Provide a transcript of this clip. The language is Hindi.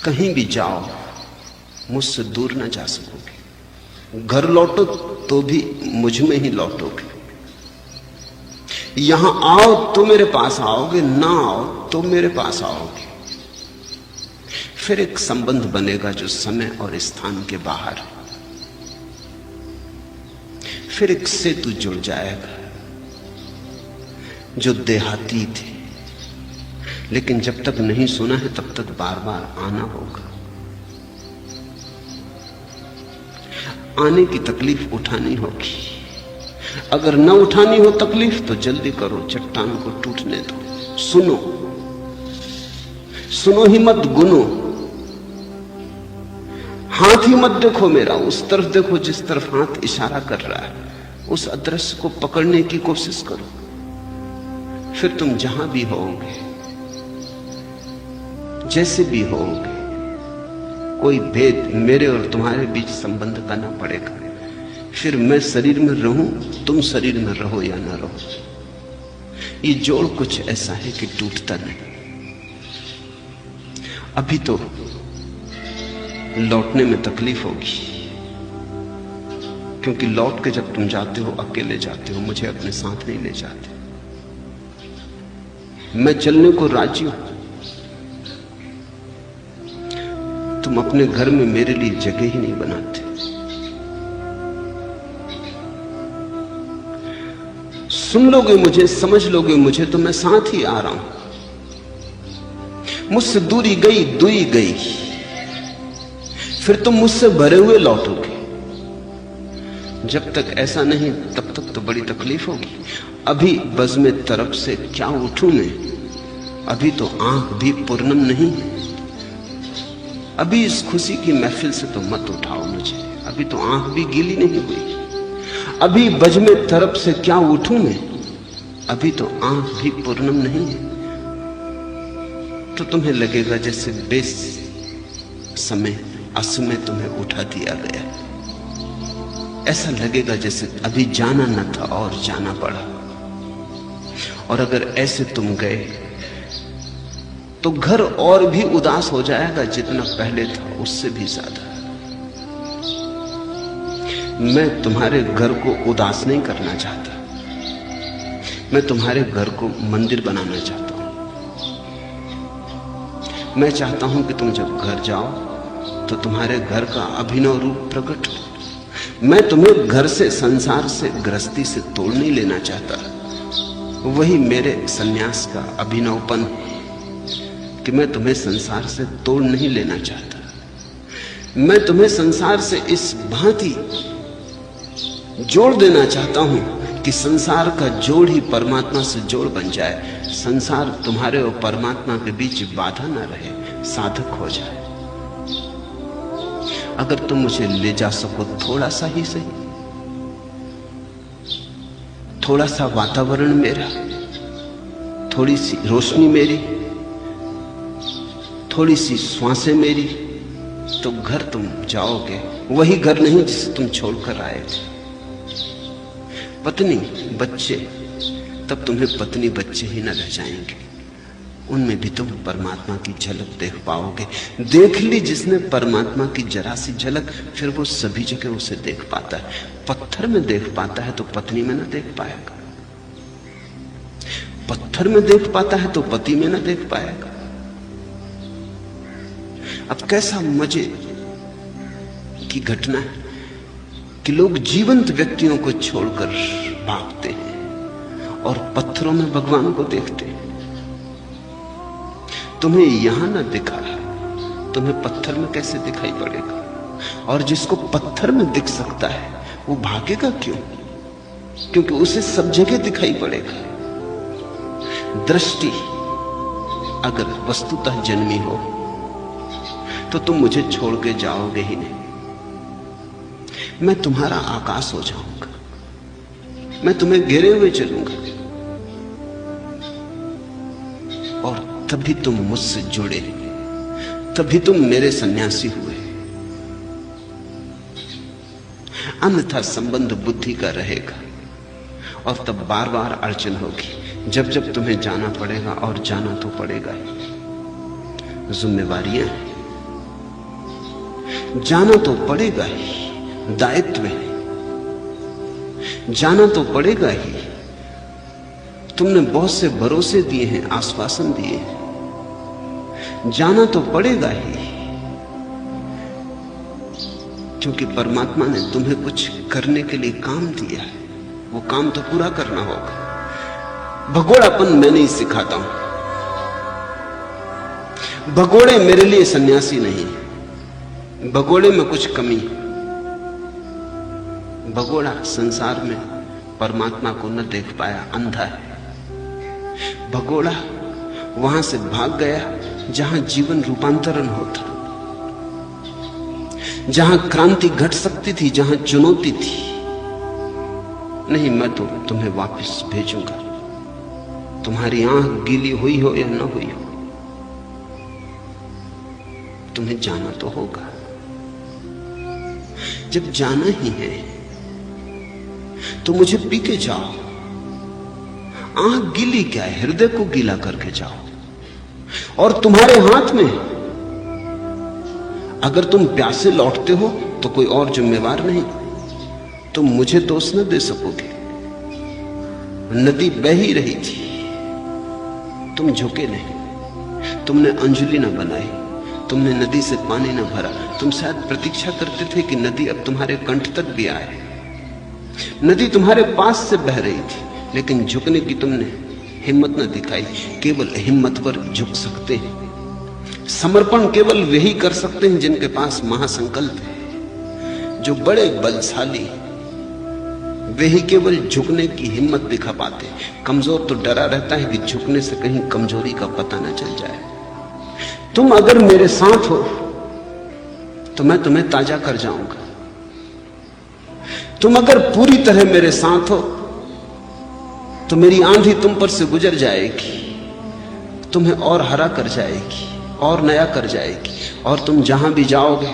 कहीं भी जाओ मुझसे दूर ना जा सकोगे। घर लौटो तो भी मुझ में ही लौटोगे। यहां आओ तो मेरे पास आओगे, ना आओ तो मेरे पास आओगे। फिर एक संबंध बनेगा जो समय और स्थान के बाहर है। फिर एक सेतु जुड़ जाएगा जो देहातीत है, लेकिन जब तक नहीं सुना है तब तक बार बार आना होगा। आने की तकलीफ उठानी होगी। अगर न उठानी हो तकलीफ तो जल्दी करो, चट्टान को टूटने दो। सुनो, सुनो ही मत, गुनो। हाथ ही मत देखो मेरा, उस तरफ देखो जिस तरफ हाथ इशारा कर रहा है। उस अदृश्य को पकड़ने की कोशिश करो। फिर तुम जहां भी होगे, जैसे भी होगे, कोई भेद मेरे और तुम्हारे बीच संबंध का ना पड़ेगा। फिर मैं शरीर में रहूं, तुम शरीर में रहो या ना रहो, ये जोड़ कुछ ऐसा है कि टूटता नहीं। अभी तो लौटने में तकलीफ होगी, क्योंकि लौट के जब तुम जाते हो अकेले जाते हो, मुझे अपने साथ नहीं ले जाते। मैं चलने को राजी हूं, तुम अपने घर में मेरे लिए जगह ही नहीं बनाते। सुन लोगे मुझे, समझ लोगे मुझे तो मैं साथ ही आ रहा हूं। मुझसे दूरी गई, दुई गई, फिर तुम मुझसे भरे हुए लौटोगे। जब तक ऐसा नहीं तब तक तो बड़ी तकलीफ होगी। अभी बज़्म तरफ से क्या उठूं मैं, अभी तो आंख भी पूर्णम नहीं है। अभी इस खुशी की महफिल से तो मत उठाओ मुझे, अभी तो आंख भी गीली नहीं हुई। अभी बज़्म तरफ से क्या उठूं मैं, अभी तो आंख भी पूर्णम नहीं है। तो तुम्हें लगेगा जैसे बेस समय असमय तुम्हें उठा दिया गया। ऐसा लगेगा जैसे अभी जाना न था और जाना पड़ा। और अगर ऐसे तुम गए तो घर और भी उदास हो जाएगा, जितना पहले था उससे भी ज्यादा। मैं तुम्हारे घर को उदास नहीं करना चाहता, मैं तुम्हारे घर को मंदिर बनाना चाहता हूं। मैं चाहता हूं कि तुम जब घर जाओ तो तुम्हारे घर का अभिनव रूप प्रकट हो। मैं तुम्हें घर से, संसार से, गृहस्थी से तोड़ नहीं लेना चाहता। वही मेरे सन्यास का अभिनवपन कि मैं तुम्हें संसार से तोड़ नहीं लेना चाहता। मैं तुम्हें संसार से इस भांति जोड़ देना चाहता हूं कि संसार का जोड़ ही परमात्मा से जोड़ बन जाए। संसार तुम्हारे और परमात्मा के बीच बाधा ना रहे, साधक हो जाए। अगर तुम मुझे ले जा सको थोड़ा सा ही सही, थोड़ा सा वातावरण मेरा, थोड़ी सी रोशनी मेरी, थोड़ी सी श्वासें मेरी, तो घर तुम जाओगे। वही घर नहीं जिसे तुम छोड़कर आए थे। पत्नी बच्चे, तब तुम्हें पत्नी बच्चे ही न रह जाएंगे, उनमें भी तुम परमात्मा की झलक देख पाओगे। देख ली जिसने परमात्मा की जरा सी झलक, फिर वो सभी जगह उसे देख पाता है। पत्थर में देख पाता है तो पत्नी में न देख पाएगा, पत्थर में देख पाता है तो पति में न देख पाएगा। अब कैसा मजे की घटना है कि लोग जीवंत व्यक्तियों को छोड़कर भागते हैं और पत्थरों में भगवान को देखते हैं। तुम्हें यहां ना दिखा, तुम्हें पत्थर में कैसे दिखाई पड़ेगा? और जिसको पत्थर में दिख सकता है वो भागेगा क्यों? क्योंकि उसे सब जगह दिखाई पड़ेगा। दृष्टि अगर वस्तुतः जन्मी हो तो तुम मुझे छोड़ के जाओगे ही नहीं। मैं तुम्हारा आकाश हो जाऊंगा, मैं तुम्हें घेरे हुए चलूंगा, और तभी तुम मुझसे जुड़े, तभी तुम मेरे सन्यासी हुए। अन्यथा संबंध बुद्धि का रहेगा और तब बार बार अड़चन होगी। जब जब तुम्हें जाना पड़ेगा, और जाना तो पड़ेगा ही, जिम्मेवारियां हैं, जाना तो पड़ेगा ही, दायित्व है, जाना तो पड़ेगा ही। तुमने बहुत से भरोसे दिए हैं, आश्वासन दिए हैं, जाना तो पड़ेगा ही, क्योंकि परमात्मा ने तुम्हें कुछ करने के लिए काम दिया है, वो काम तो पूरा करना होगा। भगोड़ापन मैं नहीं सिखाता हूं, भगोड़े मेरे लिए सन्यासी नहीं, भगोड़े में कुछ कमी। भगोड़ा संसार में परमात्मा को न देख पाया, अंधा है। भगोड़ा वहां से भाग गया जहां जीवन रूपांतरण होता, जहां क्रांति घट सकती थी, जहां चुनौती थी। नहीं, मैं तो तुम्हें वापस भेजूंगा, तुम्हारी आंख गीली हुई हो या न हुई हो, तुम्हें जाना तो होगा। जब जाना ही है तो मुझे पी के जाओ। आंख गीली क्या है, हृदय को गीला करके जाओ। और तुम्हारे हाथ में, अगर तुम प्यासे लौटते हो तो कोई और जिम्मेवार नहीं, तुम मुझे दोष न दे सकोगे। नदी बह ही रही थी, तुम झुके नहीं, तुमने अंजलि न बनाई, तुमने नदी से पानी न भरा। तुम शायद प्रतीक्षा करते थे कि नदी अब तुम्हारे कंठ तक भी आए। नदी तुम्हारे पास से बह रही थी, लेकिन झुकने की तुमने हिम्मत न दिखाई। केवल हिम्मतवर झुक सकते हैं। समर्पण केवल वही कर सकते हैं जिनके पास महासंकल्प है। जो बड़े बलशाली, वही केवल झुकने की हिम्मत दिखा पाते। कमजोर तो डरा रहता है कि झुकने से कहीं कमजोरी का पता न चल जाए। तुम अगर मेरे साथ हो तो मैं तुम्हें ताजा कर जाऊंगा। तुम अगर पूरी तरह मेरे साथ हो तो मेरी आंधी तुम पर से गुजर जाएगी, तुम्हें और हरा कर जाएगी और नया कर जाएगी, और तुम जहां भी जाओगे